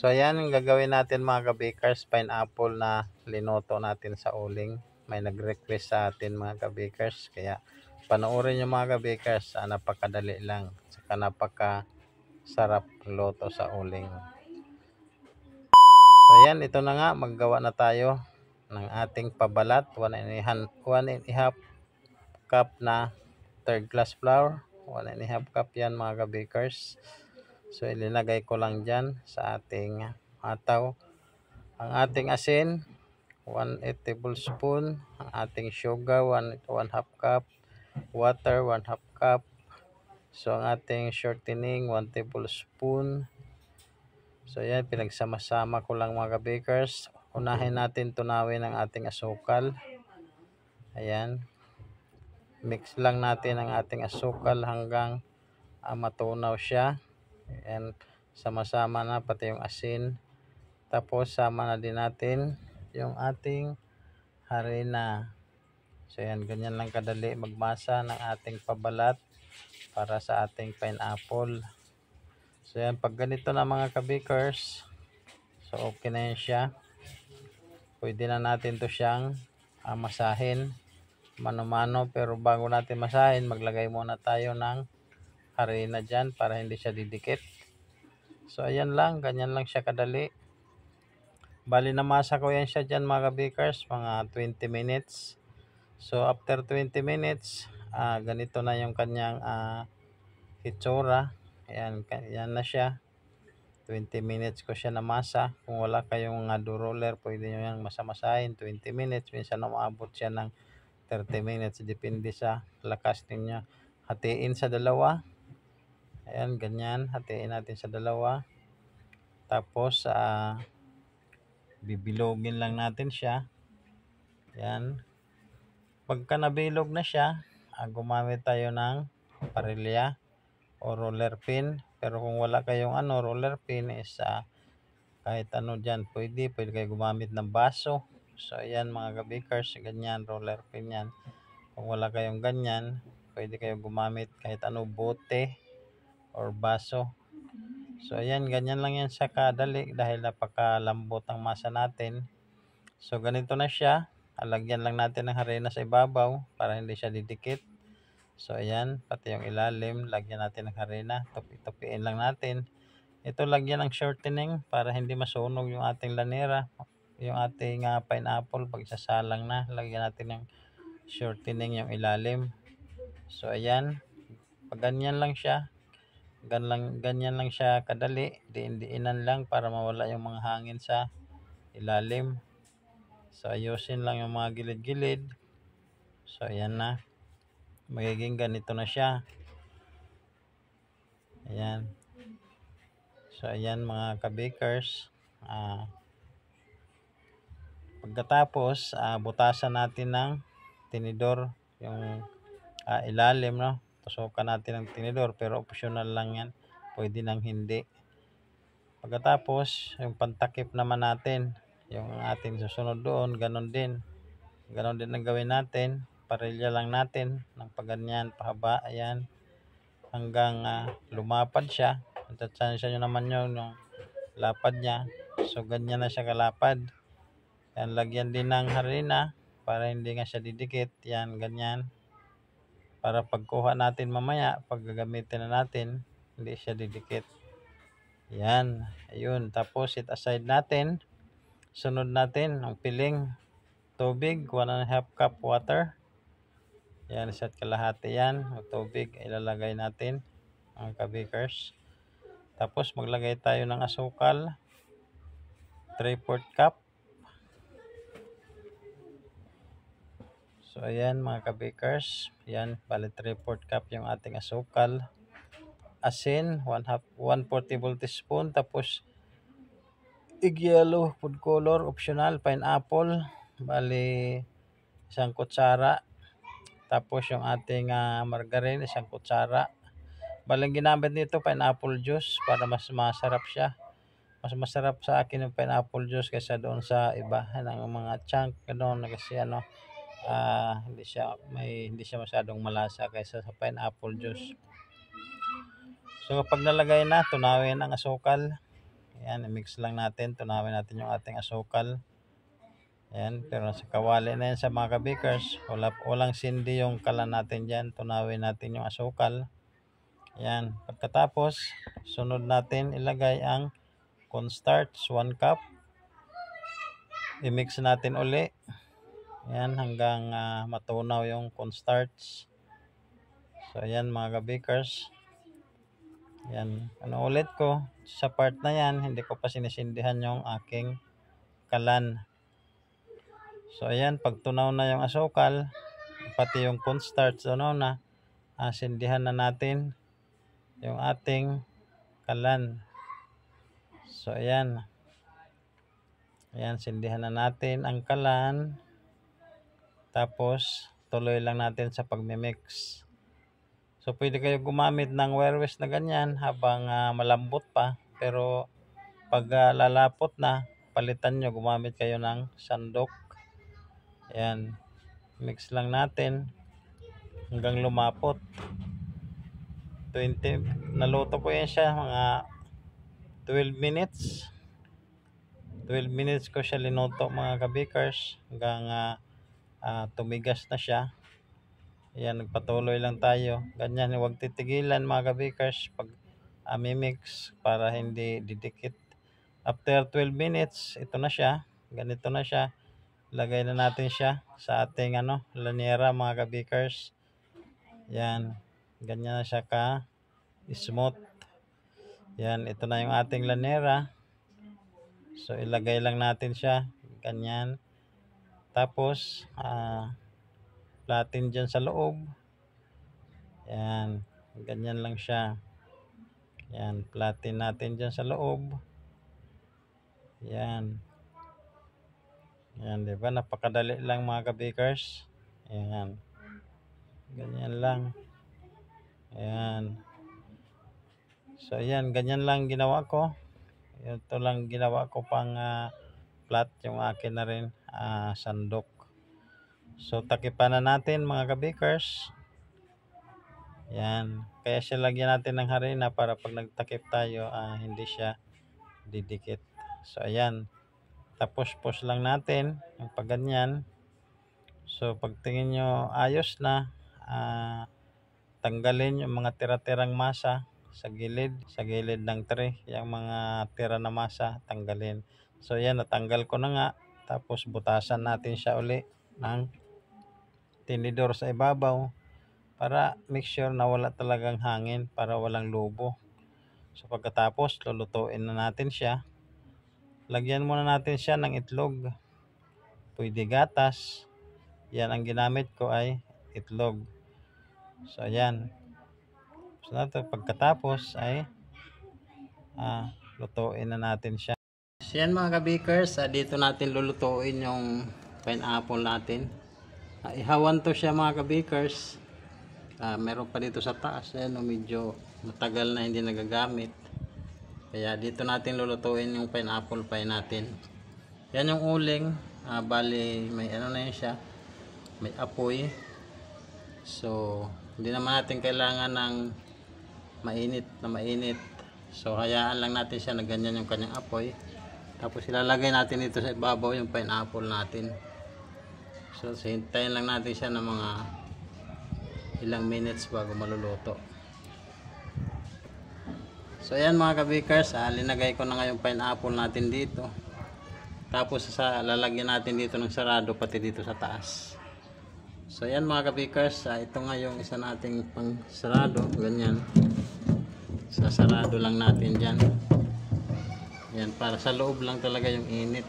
So ayan yung gagawin natin mga kabakers, pineapple na linuto natin sa uling. May nag-request sa atin mga kabakers, kaya panoorin nyo mga kabakers, napakadali lang, saka napaka sarap luto sa uling. So ayan, ito na nga, maggawa na tayo ng ating pabalat. 1 and a half cup na third class flour, 1 and a half cup yan mga kabakers. So ilinagay ko lang dyan sa ating ataw. Ang ating asin, 1/8 tablespoon. Ang ating sugar, 1 cup. Water, 1/2 cup. So ang ating shortening, 1 tablespoon. So yan, pinagsama-sama ko lang mga kabakers. Unahin natin tunawin ang ating asukal. Ayan. Mix lang natin ang ating asukal hanggang matunaw siya. Ayan. Sama-sama na pati yung asin. Tapos sama na din natin yung ating harina. So yan, ganyan lang kadali magmasa ng ating pabalat para sa ating pineapple. So yan, pag ganito na mga kabakers, so okay na yan siya. Pwede na natin to siyang masahin mano-mano, pero bago natin masahin, maglagay muna tayo ng harina dyan para hindi siya didikit. So ayan lang, ganyan lang siya kadali. Bali namasa ko yan siya dyan mga kabakers, mga 20 minutes. So after 20 minutes, ganito na yung kanyang hitsura. Ayan, yan na siya. 20 minutes ko siya namasa. Kung wala kayong dough roller, pwede nyo yan masamasahin 20 minutes. Minsan umaabot siya ng 30 minutes. Depende sa lakas ninyo. Hatiin sa dalawa. Ayan, ganyan. Hatiin natin sa dalawa. Tapos, bibilogin lang natin siya. Ayan. Pagka nabilog na siya, gumamit tayo ng parilya o roller pin. Pero kung wala kayong roller pin is kahit ano dyan, pwede kayo gumamit ng baso. So ayan mga kabakers, ganyan, roller pin yan. Kung wala kayong ganyan, pwede kayo gumamit kahit ano, bote or baso. So ayan, ganyan lang yan sa kadali dahil napakalambot ang masa natin. So ganito na siya. Alagyan lang natin ng harina sa ibabaw para hindi siya didikit. So ayan, pati yung ilalim, lagyan natin ng harina. Tupi-tupiin lang natin. Ito lagyan ng shortening para hindi masunog yung ating lanera. Yung ating pineapple, pag isasalang na, lagyan natin ng shortening yung ilalim. So ayan, pag ganyan lang siya, ganyan lang siya kadali, diin-diinan lang para mawala yung mga hangin sa ilalim. So ayusin lang yung mga gilid-gilid. So ayan na, magiging ganito na siya. Ayan. So ayan mga kabakers, pagkatapos butasan natin ng tinidor yung ilalim, no? Tusukan natin ng tinidor, pero optional lang yan, pwede nang hindi. Pagkatapos yung pantakip naman natin, yung ating susunod doon, ganon din ang gawin natin. Parilya lang natin ng paganyan pahaba, ayan, hanggang lumapad siya. Tansya nyo naman yung lapad niya. So ganyan na siya kalapad. Yan, lagyan din ng harina para hindi nga siya didikit. Yan, ganyan. Para pagkuha natin mamaya, pag gagamitin na natin, hindi siya didikit. Yan, ayun. Tapos set aside natin. Sunod natin ang piling tubig, 1.5 cup water. Yan, isa't kalahati yan. Ang tubig ilalagay natin mga kabakers. Tapos maglagay tayo ng asukal, 3/4 cup. So ayan mga kabakers, yan, bali 3/4 cup yung ating asukal. Asin, 1/4 tablespoon. Tapos egg yellow, food color, optional, pineapple, bali 1 kutsara. Tapos yung ating margarine, 1 kutsara. Bali ginamit nito pineapple juice para mas masarap siya. Mas masarap sa akin yung pineapple juice kaysa doon sa iba ng mga chunk ganoon, kasi hindi siya masyadong malasa kaysa sa pineapple juice. So pag nalagay na, tunawin ang asukal. Yan, i-mix lang natin. Tunawin natin yung ating asukal. Yan, pero sa kawali na yan sa mga kabikers. Walang sindi yung kalan natin dyan. Tunawin natin yung asukal. Yan, pagkatapos, sunod natin ilagay ang cornstarch, 1 cup. I-mix natin uli. Yan, hanggang matunaw yung cornstarch. So, yan mga kabikers. Yan, ano ulit ko, sa part na yan, hindi ko pa sinisindihan yung aking kalan. So, ayan, pag tunaw na yung asukal, pati yung cornstarch, tunaw na, sindihan na natin yung ating kalan. So, ayan. Ayan, sindihan na natin ang kalan. Tapos, tuloy lang natin sa pagmimix. So, pwede kayo gumamit ng wire whisk na ganyan habang malambot pa. Pero, pag lalapot na, palitan nyo, gumamit kayo ng sandok. Ayan. Mix lang natin hanggang lumapot. 20, naluto po yan siya, mga 12 minutes. 12 minutes ko siya linuto mga kabikers hanggang tumigas na siya. Ayan, nagpatuloy lang tayo. Ganyan, huwag titigilan mga kabikers pag mimix para hindi didikit. After 12 minutes, ito na siya. Ganito na siya. Lagay na natin siya sa ating lanyera mga kabikers. Yan, ganyan na siya ka smooth. Yan, ito na yung ating lanyera. So, ilagay lang natin siya. Ganyan. Tapos, platin dyan sa loob. Yan. Ganyan lang siya. Yan. Platin natin dyan sa loob. Yan. Yan, diba? Napakadali lang mga kabikers. Yan. Ganyan lang. Yan. So, yan. Ganyan lang ginawa ko. Ito lang ginawa ko pang flat yung akin na rin sandok. So takipan na natin mga kabikers. Yan. Kaya siya lagyan natin ng harina para pag nagtakip tayo hindi siya didikit. So ayan. Tapos push lang natin yung pagganyan. So pagtingin nyo ayos na, tanggalin yung mga tira-tirang masa sa gilid ng tray, yung mga tira na masa tanggalin. So yan, natanggal ko na nga. Tapos butasan natin siya uli ng tinidor sa ibabaw para make sure na wala talagang hangin, para walang lobo. So pagkatapos lulutuin na natin siya. Lagyan muna natin siya ng itlog, pwede gatas. Yan ang ginamit ko ay itlog. So ayan. So nato pagkatapos ay lutuin na natin siya. So yan mga kabikers, dito natin lulutuin yung pineapple natin. Ihawan to siya mga kabikers. Meron pa dito sa taas. Ayan, medyo matagal na hindi nagagamit. Kaya dito natin lulutuin yung pineapple pie natin. Yan yung uling. Bali may na yun siya. May apoy. So hindi naman natin kailangan ng mainit. So hayaan lang natin siya na ganyan yung kanyang apoy. Tapos ilalagay natin dito sa ibabaw yung pineapple natin. So hintayin lang natin siya ng mga ilang minutes bago maluluto. So ayan mga kabikers, linagay ko na nga yung pineapple natin dito. Tapos lalagyan natin dito ng sarado pati dito sa taas. So ayan mga kabikers, ito nga yung isa nating pang sarado, ganyan. Sasarado lang natin dyan. Yan, para sa loob lang talaga yung init.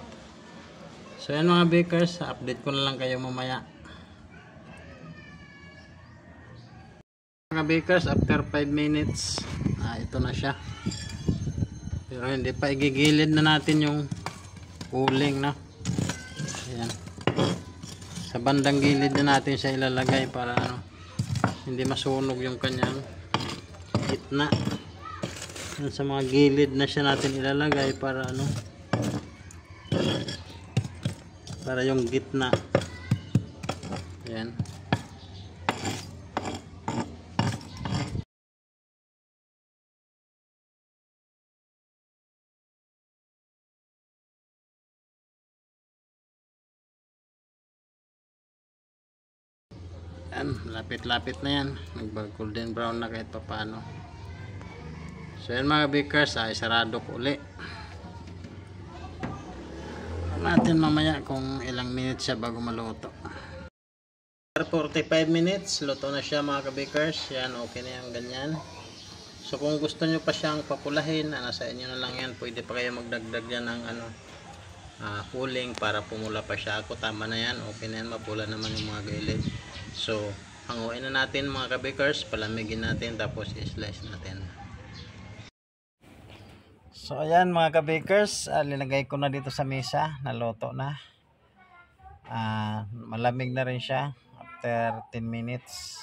So yan mga bakers, update ko na lang kayo mamaya. Mga bakers, after 5 minutes, ito na siya. Pero hindi pa, igigilid na natin yung uling na. Ayan. Sa bandang gilid na natin siya ilalagay para hindi masunog yung kanyang gitna. Sa mga gilid na siya natin ilalagay para para yung gitna. Ayan. Yan, lapit-lapit na yan. Nag-golden brown na kahit paano. So yan mga bakers, ay sarado ko uli. Natin mamaya kung ilang minutes siya bago maluto. 45 minutes, luto na siya mga kabakers. Yan, okay na yung ganyan. So kung gusto nyo pa siyang papulahin, nasa inyo na lang yan. Pwede pa kayo magdagdag yan ng huling para pumula pa siya. Ako tama na yan, okay na yan, mapula naman yung mga gilid. So hanguin na natin mga kabakers, palamigin natin tapos i-slice natin. So ayan mga kabakers, linagay ko na dito sa mesa, naluto na. Malamig na rin siya after 10 minutes.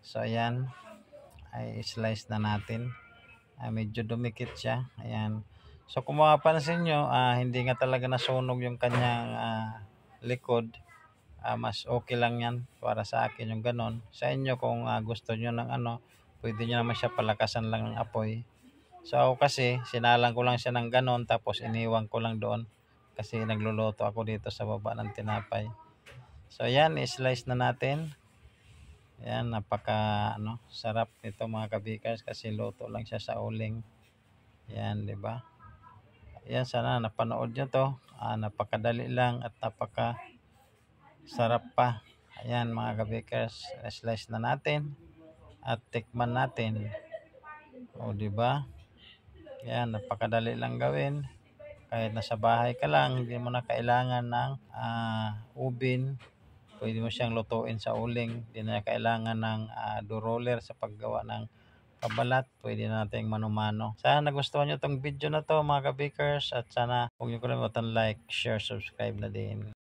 So ayan, ay slice na natin. Medyo dumikit siya. Ayan. So kung mapapansin nyo, hindi nga talaga nasunog yung kanyang likod. Mas okay lang yan para sa akin yung ganon. Sa inyo kung gusto nyo ng pwede nyo naman siya palakasan lang ng apoy. So ako kasi sinalang ko lang siya ng ganon tapos iniwan ko lang doon kasi nagluluto ako dito sa baba ng tinapay. So yan, i-slice na natin. Yan, napaka sarap nito mga kabikers kasi luto lang siya sa uling. Yan, di ba? Yan, sana napanood nyo to. Napakadali lang at napaka sarap pa. Ayan mga kabikers, slice na natin at tikman natin. O di ba? Yan, napakadali lang gawin. Kahit nasa bahay ka lang, hindi mo na kailangan ng ubin. Pwede mo siyang lutuin sa uling. Hindi na kailangan ng dough roller sa paggawa ng pabalat. Pwede na nating mano-mano. Sana nagustuhan nyo itong video na to mga kabakers. At sana huwag nyo kalimutan like, share, subscribe na din.